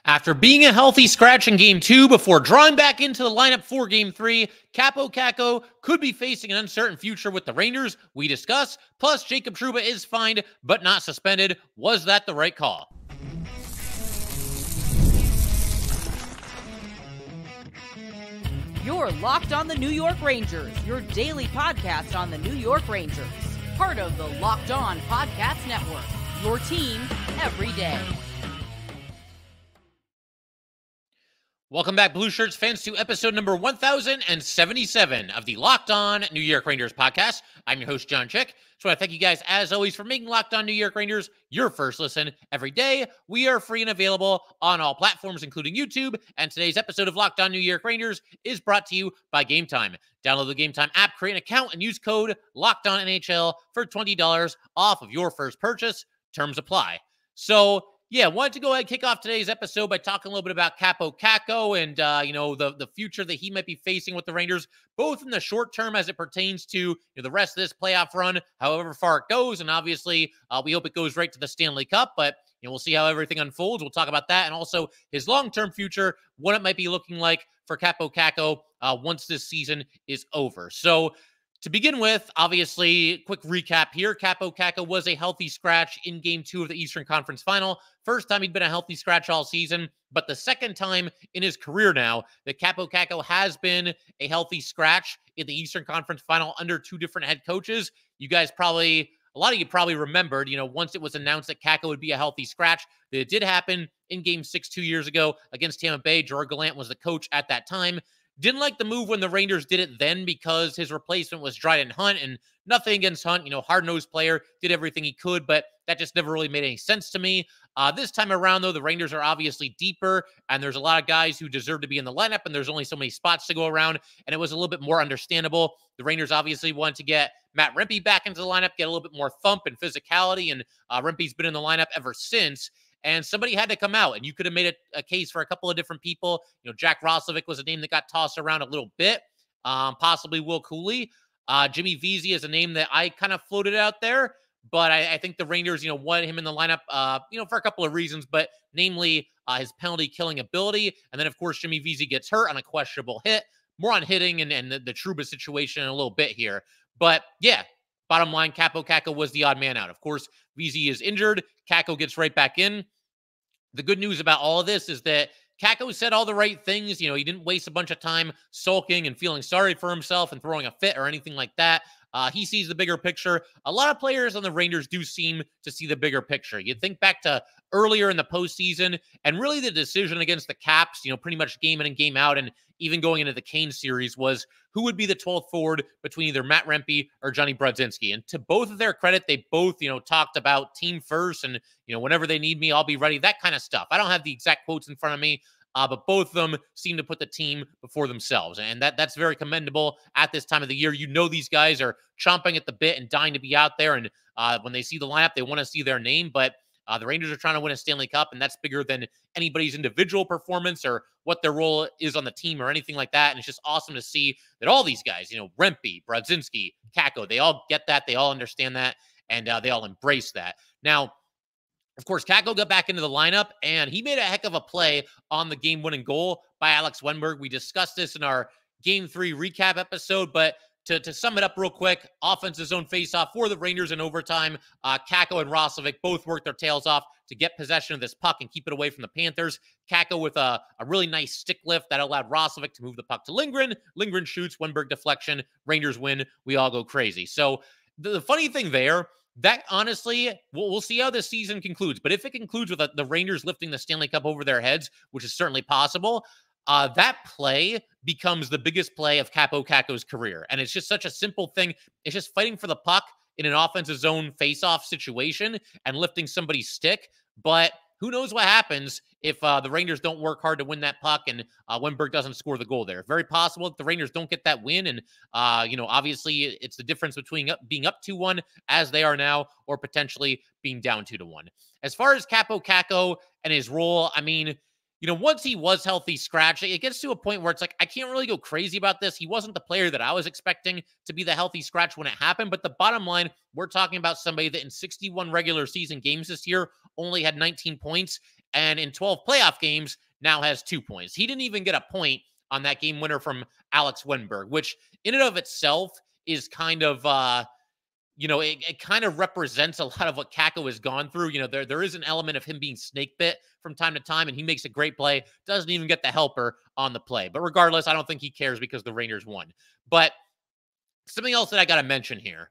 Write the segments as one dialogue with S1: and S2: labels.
S1: After being a healthy scratch in Game 2 before drawing back into the lineup for Game 3, Kaapo Kakko could be facing an uncertain future with the Rangers. We discuss. Plus, Jacob Trouba is fined but not suspended. Was that the right call?
S2: You're Locked on the New York Rangers, your daily podcast on the New York Rangers. Part of the Locked On Podcast Network, your team every day.
S1: Welcome back, Blue Shirts fans, to episode number 1077 of the Locked On New York Rangers podcast. I'm your host, John Chick. So I want to thank you guys, as always, for making Locked On New York Rangers your first listen every day. We are free and available on all platforms, including YouTube. And today's episode of Locked On New York Rangers is brought to you by Gametime. Download the Gametime app, create an account, and use code LOCKEDONNHL for $20 off of your first purchase. Terms apply. So, yeah, wanted to go ahead and kick off today's episode by talking a little bit about Kaapo Kakko and, the future that he might be facing with the Rangers, both in the short term as it pertains to the rest of this playoff run, however far it goes. And obviously, we hope it goes right to the Stanley Cup, but we'll see how everything unfolds. We'll talk about that and also his long-term future, what it might be looking like for Kaapo Kakko once this season is over. So, to begin with, obviously, quick recap here. Kaapo Kakko was a healthy scratch in Game 2 of the Eastern Conference Final. First time he'd been a healthy scratch all season, but the second time in his career now that Kaapo Kakko has been a healthy scratch in the Eastern Conference Final under two different head coaches. You guys a lot of you probably remembered, once it was announced that Kakko would be a healthy scratch, that it did happen in Game 6 2 years ago against Tampa Bay. Gerard Gallant was the coach at that time. Didn't like the move when the Rangers did it then because his replacement was Dryden Hunt, and nothing against Hunt, hard-nosed player, did everything he could, but that just never really made any sense to me. This time around, though, the Rangers are obviously deeper, and there's a lot of guys who deserve to be in the lineup, and there's only so many spots to go around, and it was a little bit more understandable. The Rangers obviously wanted to get Matt Rempe back into the lineup, get a little bit more thump and physicality, and Rempe's been in the lineup ever since. And somebody had to come out, and you could have made a case for a couple of different people. Jack Roslovic was a name that got tossed around a little bit, possibly Will Cooley. Jimmy Vesey is a name that I kind of floated out there, but I think the Rangers, wanted him in the lineup, for a couple of reasons, but namely his penalty-killing ability. And then, of course, Jimmy Vesey gets hurt on a questionable hit. More on hitting and the Trouba situation in a little bit here. But, yeah, bottom line, Kaapo Kakko was the odd man out. Of course, Vesey is injured. Kakko gets right back in. The good news about all of this is that Kakko said all the right things. He didn't waste a bunch of time sulking and feeling sorry for himself and throwing a fit or anything like that. He sees the bigger picture. A lot of players on the Rangers do seem to see the bigger picture. You think back to earlier in the postseason and really the decision against the Caps, pretty much game in and game out, and even going into the Kane series was who would be the 12th forward between either Matt Rempe or Johnny Brodzinski. And to both of their credit, they both, talked about team first and, whenever they need me, I'll be ready, that kind of stuff. I don't have the exact quotes in front of me, but both of them seem to put the team before themselves. And that's very commendable at this time of the year. These guys are chomping at the bit and dying to be out there. And when they see the lineup, they want to see their name. But the Rangers are trying to win a Stanley Cup, and that's bigger than anybody's individual performance or what their role is on the team or anything like that. And it's just awesome to see that all these guys, Rempe, Brodzinski, Kakko, they all get that. They all understand that, and they all embrace that. Now, of course, Kakko got back into the lineup, and he made a heck of a play on the game-winning goal by Alex Wennberg. We discussed this in our Game 3 recap episode, but to sum it up real quick, offensive zone faceoff for the Rangers in overtime. Kakko and Roslovic both worked their tails off to get possession of this puck and keep it away from the Panthers. Kakko with a really nice stick lift that allowed Roslovic to move the puck to Lindgren. Lindgren shoots, Wennberg deflection, Rangers win. We all go crazy. So the funny thing there, that honestly, we'll see how this season concludes. But if it concludes with the Rangers lifting the Stanley Cup over their heads, which is certainly possible, that play becomes the biggest play of Kaapo Kakko's career. And it's just such a simple thing. It's just fighting for the puck in an offensive zone face-off situation and lifting somebody's stick. But who knows what happens if the Rangers don't work hard to win that puck and Wennberg doesn't score the goal there. Very possible that the Rangers don't get that win. And, obviously it's the difference between being up 2-1 as they are now or potentially being down 2-1. As far as Kaapo Kakko and his role, once he was healthy scratch, it gets to a point where it's like, I can't really go crazy about this. He wasn't the player that I was expecting to be the healthy scratch when it happened. But the bottom line, we're talking about somebody that in 61 regular season games this year only had 19 points and in 12 playoff games now has 2 points. He didn't even get a point on that game winner from Alex Wennberg, which in and of itself is kind of, it kind of represents a lot of what Kakko has gone through. There is an element of him being snake bit from time to time, and he makes a great play, doesn't even get the helper on the play. But regardless, I don't think he cares because the Rangers won. But something else that I got to mention here,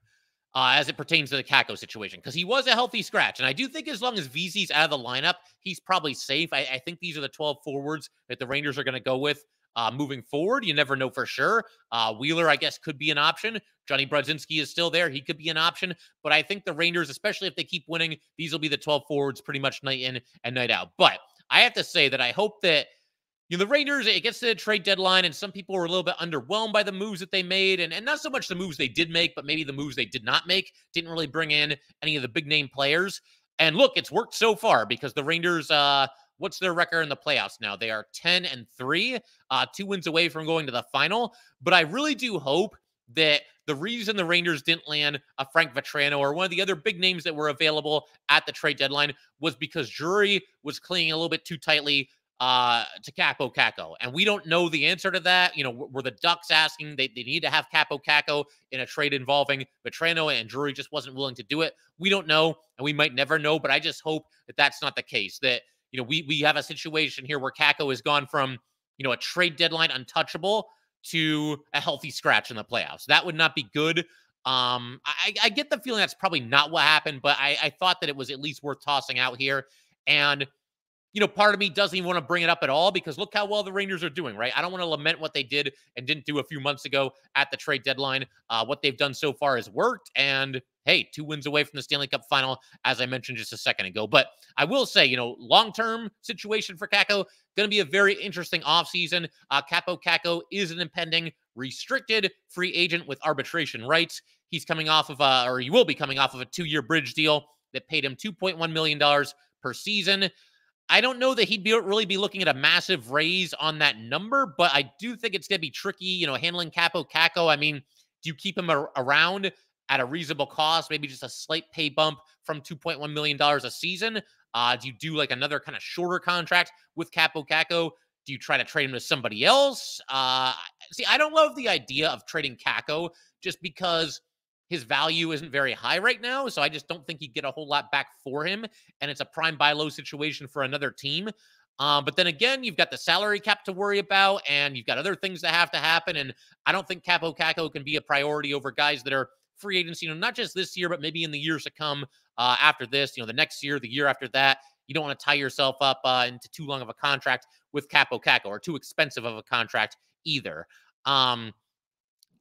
S1: as it pertains to the Kakko situation, because he was a healthy scratch. And I do think as long as VZ's out of the lineup, he's probably safe. I think these are the 12 forwards that the Rangers are going to go with moving forward. You never know for sure. Wheeler, I guess, could be an option. Johnny Brodzinski is still there. He could be an option. But I think the Rangers, especially if they keep winning, these will be the 12 forwards pretty much night in and night out. But I have to say that I hope that the Rangers, it gets to the trade deadline, and some people were a little bit underwhelmed by the moves that they made, and not so much the moves they did make, but maybe the moves they did not make, didn't really bring in any of the big-name players. And look, it's worked so far because the Rangers, what's their record in the playoffs now? They are 10-3, 2 wins away from going to the final. But I really do hope that the reason the Rangers didn't land a Frank Vatrano or one of the other big names that were available at the trade deadline was because Drury was clinging a little bit too tightly to Kaapo Kakko. And we don't know the answer to that. Were the Ducks asking they need to have Kaapo Kakko in a trade involving Vatrano, and Drury just wasn't willing to do it? We don't know, and we might never know, but I just hope that that's not the case, that we have a situation here where Kakko has gone from a trade deadline untouchable to a healthy scratch in the playoffs. That would not be good. I get the feeling that's probably not what happened, but I thought that it was at least worth tossing out here. And part of me doesn't even want to bring it up at all because look how well the Rangers are doing, right? I don't want to lament what they did and didn't do a few months ago at the trade deadline. What they've done so far has worked. And hey, 2 wins away from the Stanley Cup final, as I mentioned just a second ago. But I will say, long-term situation for Kakko, going to be a very interesting offseason. Kaapo Kakko is an impending restricted free agent with arbitration rights. He's coming off of or he will be coming off of a 2-year bridge deal that paid him $2.1 million per season. I don't know that he'd really be looking at a massive raise on that number, but I do think it's going to be tricky, handling Kaapo Kakko. I mean, do you keep him around at a reasonable cost, maybe just a slight pay bump from $2.1 million a season? Do you do like another kind of shorter contract with Kaapo Kakko? Do you try to trade him to somebody else? See, I don't love the idea of trading Kakko just because his value isn't very high right now, so I just don't think he'd get a whole lot back for him, and it's a prime buy low situation for another team. But then again, you've got the salary cap to worry about, and you've got other things that have to happen, and I don't think Kaapo Kakko can be a priority over guys that are free agents, not just this year, but maybe in the years to come after this, the next year, the year after that. You don't want to tie yourself up into too long of a contract with Kaapo Kakko, or too expensive of a contract either.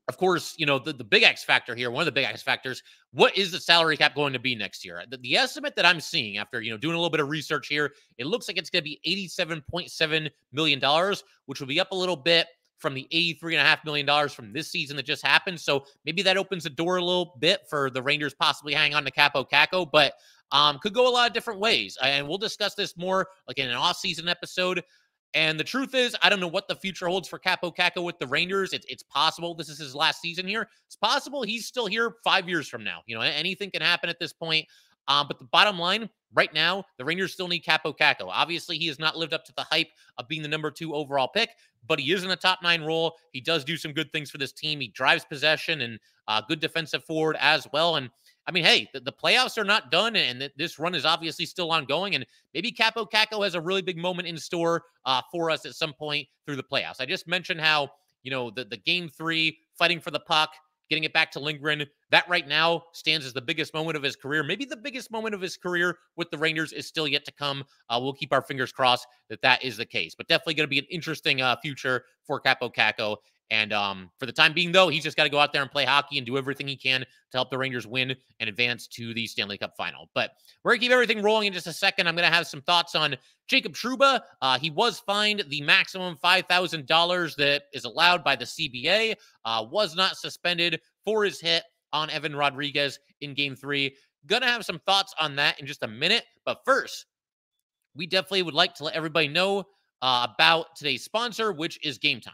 S1: Of course, the big X factor here, one of the big X factors, what is the salary cap going to be next year? The estimate that I'm seeing after, doing a little bit of research here, it looks like it's going to be $87.7 million, which will be up a little bit from the $83.5 million from this season that just happened. So maybe that opens the door a little bit for the Rangers possibly hang on to Kaapo Kakko, but could go a lot of different ways. And we'll discuss this more like in an off-season episode. And the truth is, I don't know what the future holds for Kaapo Kakko with the Rangers. It's possible this is his last season here. It's possible he's still here 5 years from now. Anything can happen at this point. But the bottom line, right now, the Rangers still need Kaapo Kakko. Obviously, he has not lived up to the hype of being the number 2 overall pick, but he is in a top 9 role. He does do some good things for this team. He drives possession and good defensive forward as well. And I mean, hey, the playoffs are not done, and this run is obviously still ongoing. And maybe Kaapo Kakko has a really big moment in store for us at some point through the playoffs. I just mentioned how, the game 3, fighting for the puck, getting it back to Lindgren, that right now stands as the biggest moment of his career. Maybe the biggest moment of his career with the Rangers is still yet to come. We'll keep our fingers crossed that is the case. But definitely going to be an interesting future for Kaapo Kakko. And for the time being, though, he's just got to go out there and play hockey and do everything he can to help the Rangers win and advance to the Stanley Cup final. But we're going to keep everything rolling in just a second. I'm going to have some thoughts on Jacob Trouba. He was fined the maximum $5,000 that is allowed by the CBA, was not suspended for his hit on Evan Rodrigues in Game 3. Going to have some thoughts on that in just a minute. But first, we definitely would like to let everybody know about today's sponsor, which is Gametime.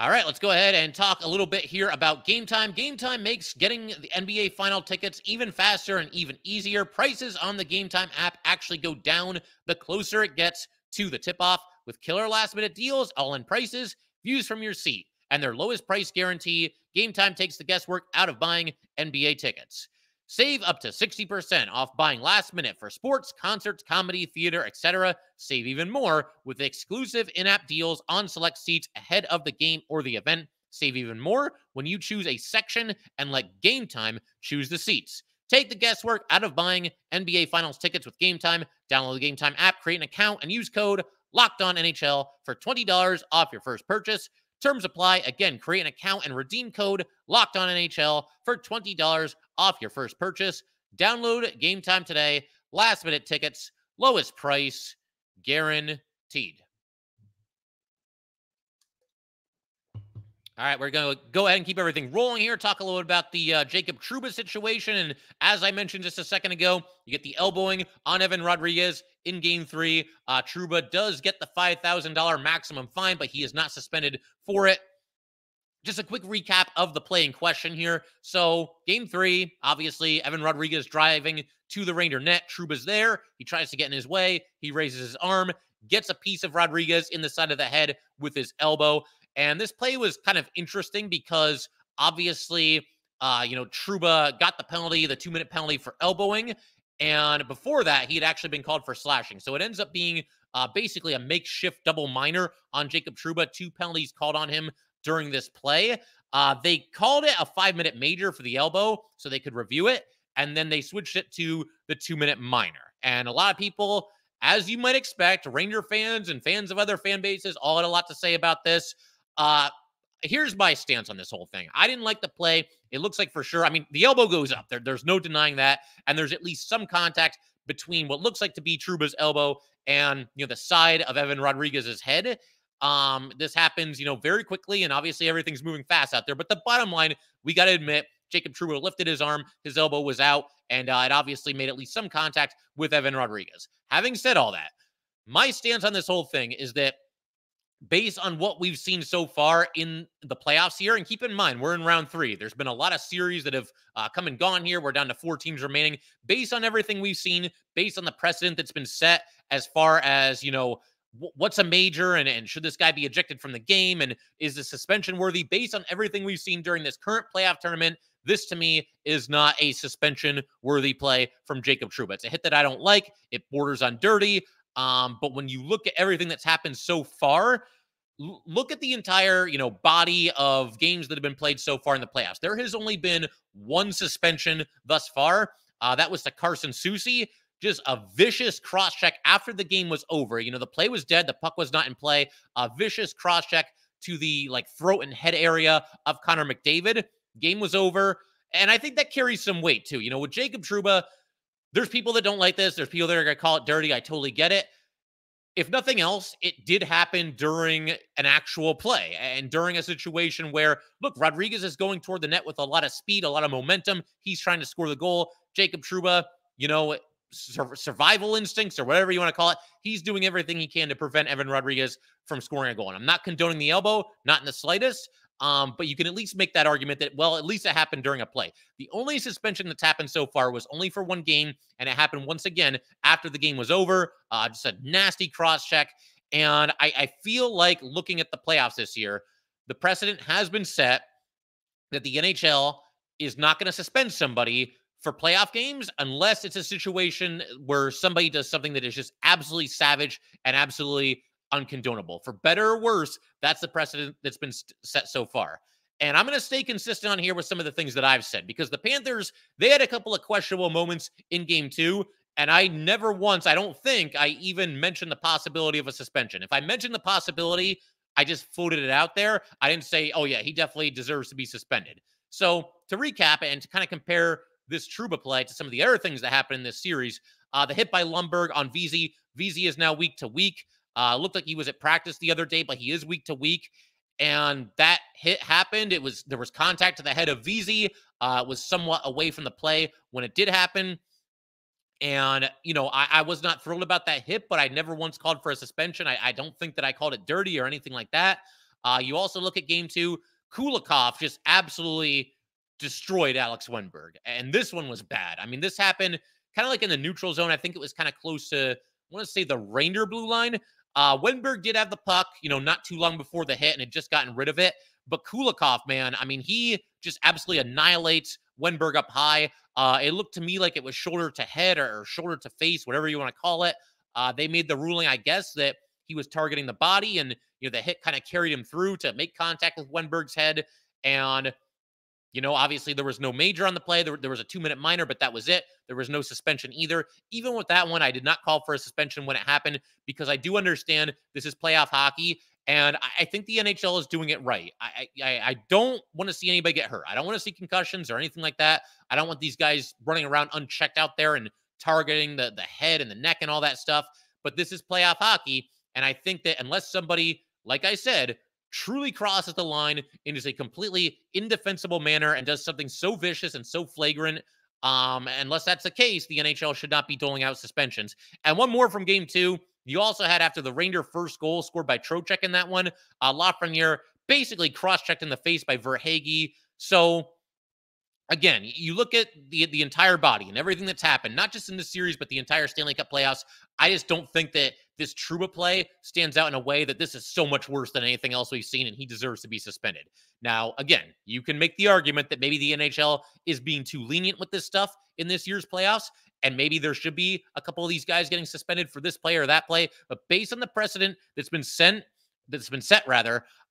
S1: All right, let's go ahead and talk a little bit here about Game Time. Game Time makes getting the NBA Final tickets even faster and even easier. Prices on the Game Time app actually go down the closer it gets to the tip-off, with killer last-minute deals, all-in prices, views from your seat, and their lowest price guarantee. Game Time takes the guesswork out of buying NBA tickets. Save up to 60% off buying last minute for sports, concerts, comedy, theater, etc. Save even more with exclusive in-app deals on select seats ahead of the game or the event. Save even more when you choose a section and let Game Time choose the seats. Take the guesswork out of buying NBA Finals tickets with Game Time. Download the Game Time app, create an account, and use code LOCKEDONNHL for $20 off your first purchase. Terms apply. Again, create an account and redeem code LOCKEDONNHL for $20 off your first purchase. Download Game Time today. Last minute tickets, lowest price, guaranteed. All right, we're going to go ahead and keep everything rolling here. Talk a little bit about the Jacob Trouba situation. And as I mentioned just a second ago, you get the elbowing on Evan Rodrigues in Game 3. Trouba does get the $5,000 maximum fine, but he is not suspended for it. Just a quick recap of the play in question here. So, Game 3, obviously, Evan Rodrigues driving to the Ranger net. Trouba's there. He tries to get in his way. He raises his arm, gets a piece of Rodrigues in the side of the head with his elbow. And this play was kind of interesting because, obviously, Trouba got the penalty, the 2-minute penalty for elbowing. And before that, he had actually been called for slashing. So it ends up being basically a makeshift double minor on Jacob Trouba. 2 penalties called on him during this play. They called it a 5-minute major for the elbow so they could review it. And then they switched it to the 2-minute minor. And a lot of people, as you might expect, Ranger fans and fans of other fan bases all had a lot to say about this. Here's my stance on this whole thing. I didn't like the play. It looks like for sure, I mean, the elbow goes up. There's no denying that. And there's at least some contact between what looks like to be Trouba's elbow and, the side of Evan Rodrigues' head. This happens, very quickly, and obviously everything's moving fast out there. But the bottom line, we got to admit, Jacob Trouba lifted his arm, his elbow was out, and it obviously made at least some contact with Evan Rodrigues. Having said all that, my stance on this whole thing is that based on what we've seen so far in the playoffs here, and keep in mind, we're in round 3. There's been a lot of series that have come and gone here. We're down to 4 teams remaining. Based on everything we've seen, based on the precedent that's been set as far as, what's a major and should this guy be ejected from the game and is the suspension worthy? Based on everything we've seen during this current playoff tournament, this to me is not a suspension worthy play from Jacob Trouba. It's a hit that I don't like. It borders on dirty. But when you look at everything that's happened so far, look at the entire, body of games that have been played so far in the playoffs. There has only been 1 suspension thus far. That was to Carson Soucy. Just a vicious cross-check after the game was over. The play was dead. The puck was not in play. A vicious cross-check to the, throat and head area of Connor McDavid. Game was over. And I think that carries some weight, too. With Jacob Trouba, there's people that don't like this. There's people that are going to call it dirty. I totally get it. If nothing else, it did happen during an actual play and during a situation where, look, Rodrigues is going toward the net with a lot of speed, a lot of momentum. He's trying to score the goal. Jacob Trouba, survival instincts or whatever you want to call it. He's doing everything he can to prevent Evan Rodrigues from scoring a goal. And I'm not condoning the elbow, not in the slightest. But you can at least make that argument that, well, at least it happened during a play. The only suspension that's happened so far was only for 1 game, and it happened once again after the game was over. Just a nasty cross-check. And I feel like looking at the playoffs this year, the precedent has been set that the NHL is not going to suspend somebody for playoff games unless it's a situation where somebody does something that is just absolutely savage and absolutely uncondonable. For better or worse, that's the precedent that's been set so far. And I'm going to stay consistent on here with some of the things that I've said, because the Panthers, they had a couple of questionable moments in Game 2, and I never once, I don't think I even mentioned the possibility of a suspension. If I mentioned the possibility, I just floated it out there. I didn't say, oh yeah, he definitely deserves to be suspended. So to recap it and to kind of compare this Trouba play to some of the other things that happened in this series, the hit by Lundberg on VZ. VZ is now week to week. Looked like he was at practice the other day, but he is week to week. And that hit happened. There was contact to the head of VZ. It was somewhat away from the play when it did happen. And, I was not thrilled about that hit, but I never once called for a suspension. I don't think that I called it dirty or anything like that. You also look at game 2, Kulikov just absolutely destroyed Alex Wennberg. And this one was bad. I mean, this happened kind of like in the neutral zone. I think it was kind of close to, I want to say, the Ranger blue line. Wennberg did have the puck, not too long before the hit and had just gotten rid of it. But Kulikov, man, I mean, he just absolutely annihilates Wennberg up high. It looked to me like it was shoulder to head or shoulder to face, whatever you want to call it. They made the ruling, I guess, that he was targeting the body, and the hit kind of carried him through to make contact with Wennberg's head. And obviously there was no major on the play. There was a 2-minute minor, but that was it. There was no suspension either. Even with that one, I did not call for a suspension when it happened because I do understand this is playoff hockey, and I think the NHL is doing it right. I don't want to see anybody get hurt. I don't want to see concussions or anything like that. I don't want these guys running around unchecked out there and targeting the head and the neck and all that stuff. But this is playoff hockey, and I think that unless somebody, like I said, truly crosses the line in just a completely indefensible manner and does something so vicious and so flagrant, unless that's the case, the NHL should not be doling out suspensions. And one more from game 2. You also had, after the Ranger first goal scored by Trocheck in that one, Lafreniere basically cross-checked in the face by Verhaeghe. So again, you look at the entire body and everything that's happened, not just in this series, but the entire Stanley Cup playoffs. I just don't think that this Trouba play stands out in a way that this is so much worse than anything else we've seen, and he deserves to be suspended. Now, again, you can make the argument that maybe the NHL is being too lenient with this stuff in this year's playoffs, and maybe there should be a couple of these guys getting suspended for this play or that play. But based on the precedent that's been set,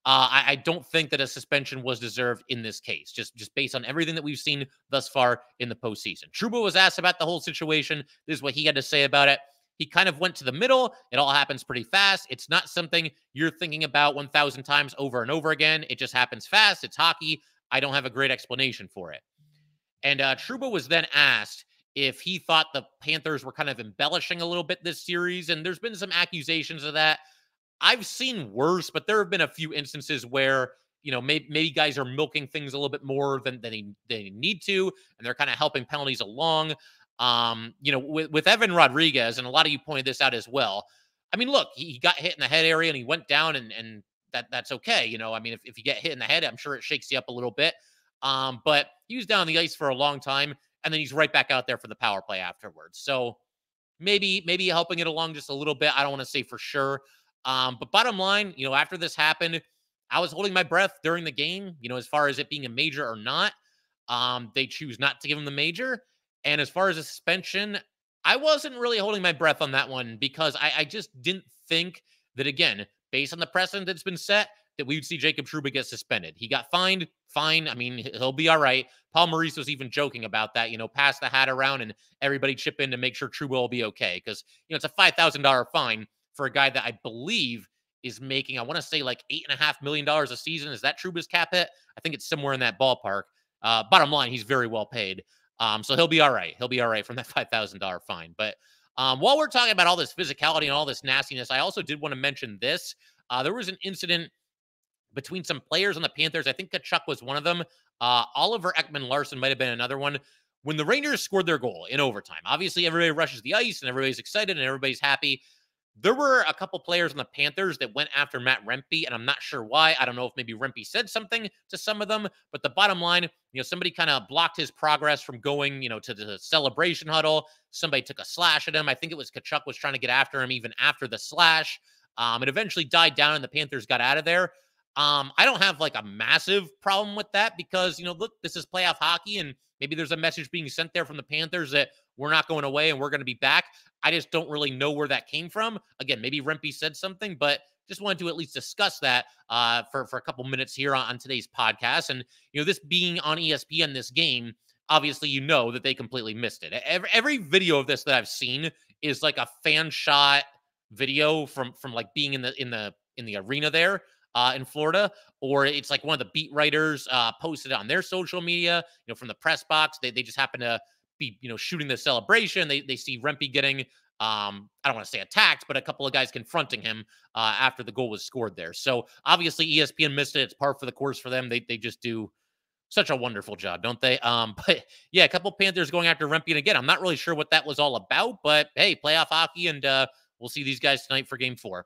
S1: I don't think that a suspension was deserved in this case, just based on everything that we've seen thus far in the postseason. Trouba was asked about the whole situation. This is what he had to say about it. He kind of went to the middle. It all happens pretty fast. It's not something you're thinking about 1,000 times over and over again. It just happens fast. It's hockey. I don't have a great explanation for it. And Trouba was then asked if he thought the Panthers were kind of embellishing a little bit this series, and there's been some accusations of that. I've seen worse, but there have been a few instances where, maybe guys are milking things a little bit more than they need to, and they're kind of helping penalties along. With Evan Rodrigues, and a lot of you pointed this out as well. I mean, look, he got hit in the head area and he went down, and that's okay. I mean, if you get hit in the head, I'm sure it shakes you up a little bit. But he was down on the ice for a long time, and then he's right back out there for the power play afterwards. So maybe helping it along just a little bit. I don't want to say for sure. But bottom line, after this happened, I was holding my breath during the game, as far as it being a major or not. They choose not to give him the major. And as far as a suspension, I wasn't really holding my breath on that one because I just didn't think that, again, based on the precedent that's been set, that we would see Jacob Trouba get suspended. He got fined. Fine. I mean, he'll be all right. Paul Maurice was even joking about that, pass the hat around and everybody chip in to make sure Trouba will be okay. Because, it's a $5,000 fine for a guy that I believe is making, I want to say, like $8.5 million a season. Is that Trouba's cap hit? I think it's somewhere in that ballpark. Bottom line, he's very well paid. So he'll be all right. He'll be all right from that $5,000 fine. But while we're talking about all this physicality and all this nastiness, I also did want to mention this. There was an incident between some players on the Panthers. I think Tkachuk was one of them. Oliver Ekman-Larsson might have been another one. When the Rangers scored their goal in overtime, obviously everybody rushes the ice and everybody's excited and everybody's happy. There were a couple players on the Panthers that went after Matt Rempe, and I'm not sure why. I don't know if maybe Rempe said something to some of them, but the bottom line, somebody kind of blocked his progress from going, to the celebration huddle. Somebody took a slash at him. I think it was Tkachuk was trying to get after him even after the slash. It eventually died down and the Panthers got out of there. I don't have like a massive problem with that because, look, this is playoff hockey and maybe there's a message being sent there from the Panthers that we're not going away and we're going to be back. I just don't really know where that came from. Again, maybe Rempe said something, but just wanted to at least discuss that for a couple minutes here on today's podcast. And, this being on ESPN, this game, obviously, that they completely missed it. Every video of this that I've seen is like a fan shot video from like being in the arena there in Florida, or it's like one of the beat writers posted on their social media, from the press box. They just happen to be, shooting the celebration. They see Rempe getting, I don't want to say attacked, but a couple of guys confronting him after the goal was scored there. So obviously ESPN missed it. It's par for the course for them. They just do such a wonderful job, don't they? But yeah, a couple Panthers going after Rempe. And again, I'm not really sure what that was all about, but hey, playoff hockey, and we'll see these guys tonight for game 4.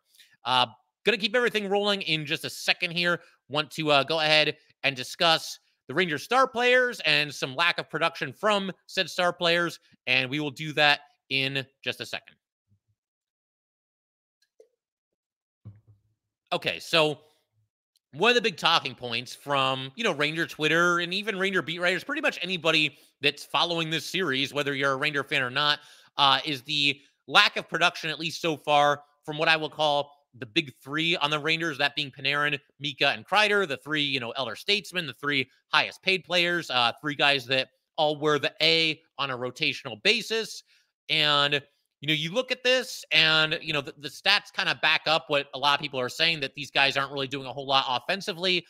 S1: Going to keep everything rolling in just a second here. Want to go ahead and discuss the Rangers star players and some lack of production from said star players, and we will do that in just a second. Okay, so one of the big talking points from, Ranger Twitter and even Ranger beat writers, pretty much anybody that's following this series, whether you're a Ranger fan or not, is the lack of production, at least so far, from what I will call the big three on the Rangers, that being Panarin, Mika, and Kreider, the three, elder statesmen, the three highest paid players, three guys that all wear the A on a rotational basis. And you look at this and, the stats kind of back up what a lot of people are saying, that these guys aren't really doing a whole lot offensively.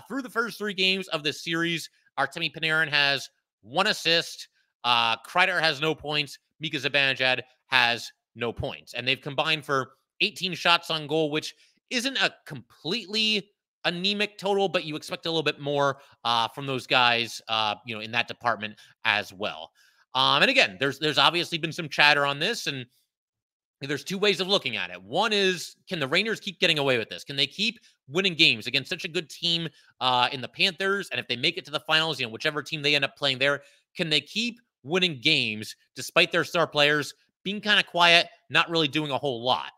S1: Through the first 3 games of this series, Artemi Panarin has 1 assist. Kreider has no points. Mika Zibanejad has no points. And they've combined for 18 shots on goal, which isn't a completely anemic total, but you expect a little bit more from those guys, in that department as well. And again, there's obviously been some chatter on this, and there's 2 ways of looking at it. One is, can the Rangers keep getting away with this? Can they keep winning games against such a good team in the Panthers? And if they make it to the finals, whichever team they end up playing there, can they keep winning games despite their star players being kind of quiet, not really doing a whole lot?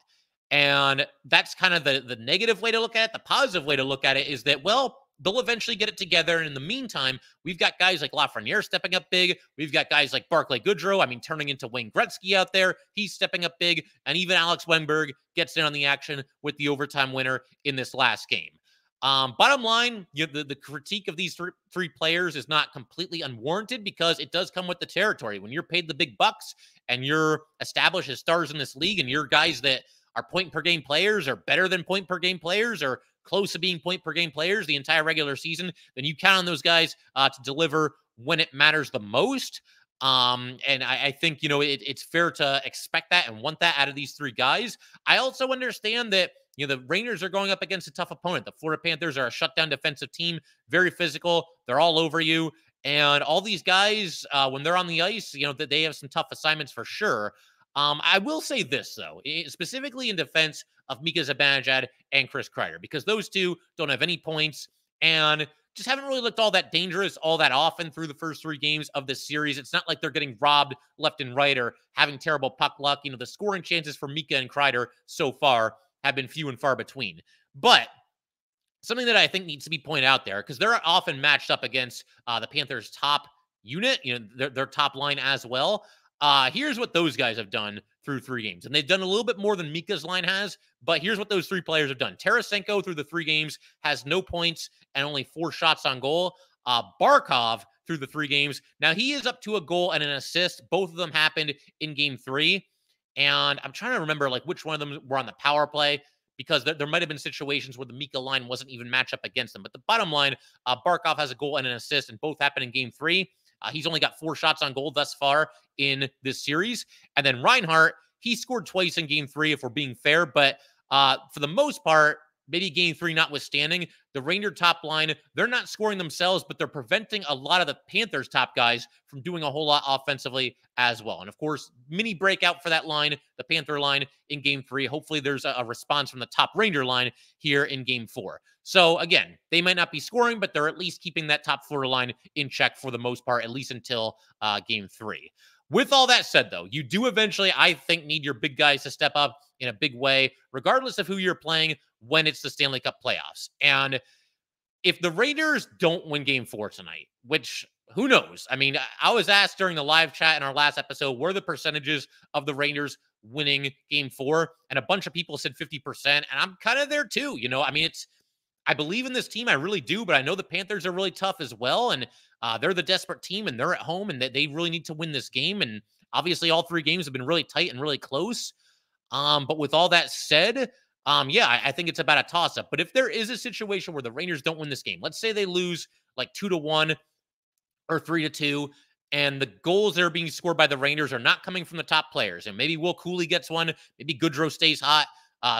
S1: And that's kind of the negative way to look at it. The positive way to look at it is that, well, they'll eventually get it together. And in the meantime, we've got guys like Lafreniere stepping up big. We've got guys like Barclay Goodrow, turning into Wayne Gretzky out there. He's stepping up big. And even Alex Wennberg gets in on the action with the overtime winner in this last game. Bottom line, the critique of these three players is not completely unwarranted, because it does come with the territory. When you're paid the big bucks and you're established as stars in this league, and you're guys that are point per game players or better than point per game players or close to being point per game players the entire regular season, then you count on those guys to deliver when it matters the most. And I think, it's fair to expect that and want that out of these 3 guys. I also understand that, the Rangers are going up against a tough opponent. The Florida Panthers are a shutdown defensive team, very physical. They're all over you. And all these guys, when they're on the ice, that they have some tough assignments for sure. I will say this, though, specifically in defense of Mika Zibanejad and Chris Kreider, because those 2 don't have any points and just haven't really looked all that dangerous all that often through the first 3 games of this series. It's not like they're getting robbed left and right or having terrible puck luck. The scoring chances for Mika and Kreider so far have been few and far between. But something that I think needs to be pointed out there, because they're often matched up against the Panthers' top unit, their top line as well. Here's what those guys have done through 3 games. And they've done a little bit more than Mika's line has, but here's what those 3 players have done. Tarasenko through the 3 games has no points and only 4 shots on goal. Barkov through the 3 games. Now, he is up to a goal and an assist. Both of them happened in game 3. And I'm trying to remember which one of them were on the power play, because there might have been situations where the Mika line wasn't even matched up against them. But the bottom line, Barkov has a goal and an assist, and both happened in game 3. He's only got 4 shots on goal thus far in this series. And then Reinhart, he scored twice in game 3, if we're being fair. But for the most part, maybe game 3 notwithstanding, the Ranger top line, they're not scoring themselves, but they're preventing a lot of the Panthers top guys from doing a whole lot offensively as well. And of course, mini breakout for that line, the Panther line in game 3. Hopefully there's a response from the top Ranger line here in game 4. So again, they might not be scoring, but they're at least keeping that top Florida line in check for the most part, at least until game 3. With all that said, though, you do eventually, I think, need your big guys to step up in a big way, regardless of who you're playing when it's the Stanley Cup playoffs. And if the Raiders don't win game 4 tonight, which who knows? I was asked during the live chat in our last episode, what are the percentages of the Raiders winning game 4? And a bunch of people said 50%. And I'm kind of there too. I believe in this team. I really do. But I know the Panthers are really tough as well. And they're the desperate team, and they're at home, and they really need to win this game. And obviously all 3 games have been really tight and really close. But with all that said, I think it's about a toss-up. But if there is a situation where the Rangers don't win this game, let's say they lose 2-1 or 3-2, and the goals that are being scored by the Rangers are not coming from the top players, and maybe Will Cooley gets one, maybe Goodrow stays hot,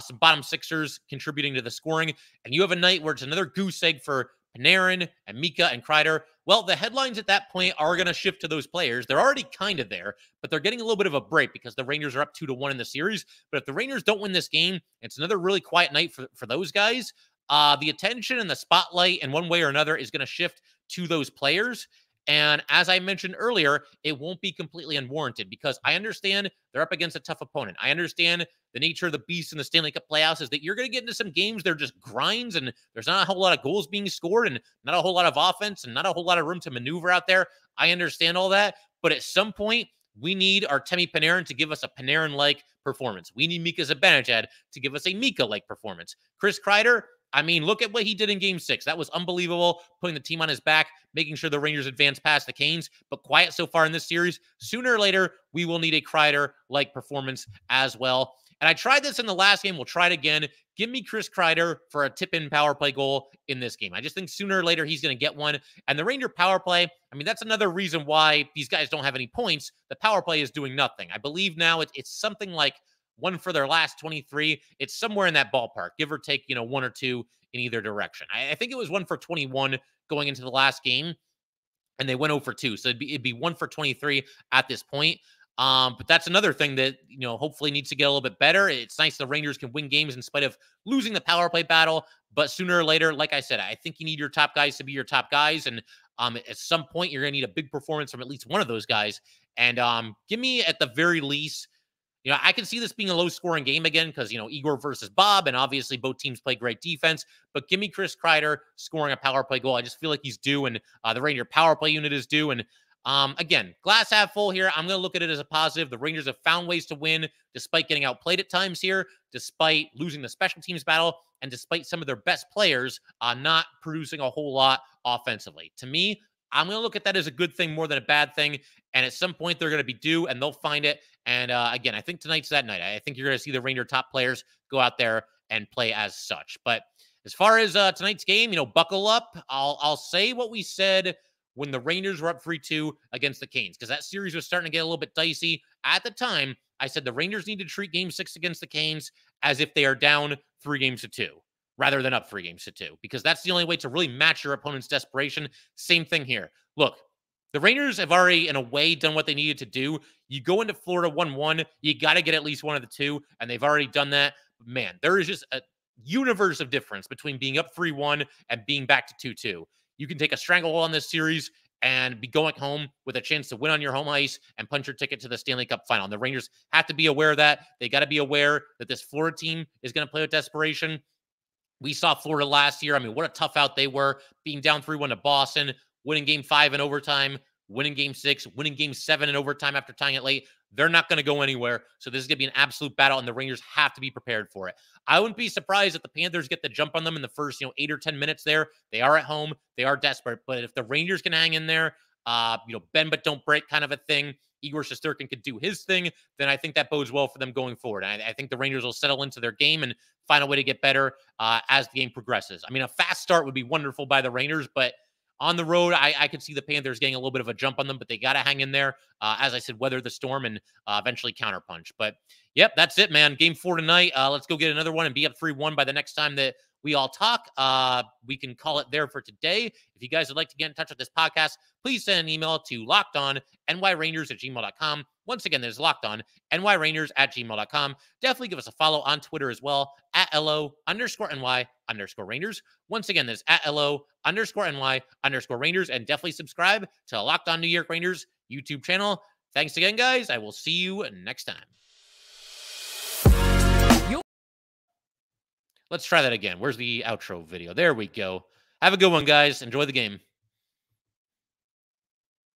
S1: some bottom sixers contributing to the scoring, and you have a night where it's another goose egg for Panarin and Mika and Kreider, well, the headlines at that point are going to shift to those players. They're already kind of there, but they're getting a little bit of a break because the Rangers are up 2-1 in the series. But if the Rangers don't win this game, it's another really quiet night for those guys. The attention and the spotlight in one way or another is going to shift to those players. And as I mentioned earlier, it won't be completely unwarranted because I understand they're up against a tough opponent. I understand the nature of the beast in the Stanley Cup playoffs is that you're going to get into some games that are just grinds and there's not a whole lot of goals being scored and not a whole lot of offense and not a whole lot of room to maneuver out there. I understand all that. But at some point, we need Artemi Panarin to give us a Panarin-like performance. We need Mika Zibanejad to give us a Mika-like performance. Chris Kreider, I mean, look at what he did in Game 6. That was unbelievable, putting the team on his back, making sure the Rangers advance past the Canes, but quiet so far in this series. Sooner or later, we will need a Kreider-like performance as well. And I tried this in the last game. We'll try it again. Give me Chris Kreider for a tip-in power play goal in this game. I just think sooner or later he's going to get one. And the Ranger power play, I mean, that's another reason why these guys don't have any points. The power play is doing nothing. I believe now it's something like one for their last 23. It's somewhere in that ballpark, give or take, one or two in either direction. I think it was 1 for 21 going into the last game, and they went 0 for 2. So it'd be 1 for 23 at this point. But that's another thing that, hopefully needs to get a little bit better. It's nice the Rangers can win games in spite of losing the power play battle. But sooner or later, like I said, I think you need your top guys to be your top guys. And at some point, you're going to need a big performance from at least one of those guys. And give me, at the very least, I can see this being a low-scoring game again because, Igor versus Bob, and obviously both teams play great defense. But give me Chris Kreider scoring a power play goal. I just feel like he's due, and the Ranger power play unit is due. And again, glass half full here. I'm going to look at it as a positive. The Rangers have found ways to win despite getting outplayed at times here, despite losing the special teams battle, and despite some of their best players not producing a whole lot offensively. To me, I'm going to look at that as a good thing more than a bad thing. And at some point, they're going to be due, and they'll find it. And again, I think tonight's that night. I think you're going to see the Ranger top players go out there and play as such. But as far as tonight's game, buckle up. I'll say what we said when the Rangers were up 3-2 against the Canes, because that series was starting to get a little bit dicey. At the time, I said the Rangers need to treat Game 6 against the Canes as if they are down 3-2 rather than up 3-2, because that's the only way to really match your opponent's desperation. Same thing here. Look, the Rangers have already, in a way, done what they needed to do. You go into Florida 1-1, you got to get at least one of the two, and they've already done that. Man, there is just a universe of difference between being up 3-1 and being back to 2-2. You can take a stranglehold on this series and be going home with a chance to win on your home ice and punch your ticket to the Stanley Cup final. And the Rangers have to be aware of that. They got to be aware that this Florida team is going to play with desperation. We saw Florida last year. I mean, what a tough out they were, being down 3-1 to Boston, winning Game 5 in overtime, winning Game 6, winning Game 7 in overtime after tying it late. They're not going to go anywhere. So this is going to be an absolute battle, and the Rangers have to be prepared for it. I wouldn't be surprised if the Panthers get the jump on them in the first 8 or 10 minutes there. They are at home. They are desperate. But if the Rangers can hang in there, bend but don't break kind of a thing, Igor Shesterkin could do his thing, then I think that bodes well for them going forward. I think the Rangers will settle into their game and find a way to get better as the game progresses. I mean, a fast start would be wonderful by the Rangers, but on the road, I could see the Panthers getting a little bit of a jump on them, but they got to hang in there. As I said, weather the storm and eventually counterpunch. But, yep, that's it, man. Game 4 tonight. Let's go get another one and be up 3-1 by the next time that we all talk. We can call it there for today. If you guys would like to get in touch with this podcast, please send an email to lockedonnyrangers@gmail.com. Once again, there's lockedonnyrangers@gmail.com. Definitely give us a follow on Twitter as well, @LO_NY_Rangers. Once again, there's @LO_NY_Rangers. And definitely subscribe to the Locked On New York Rangers YouTube channel. Thanks again, guys. I will see you next time. Let's try that again. Where's the outro video? There we go. Have a good one, guys. Enjoy the game.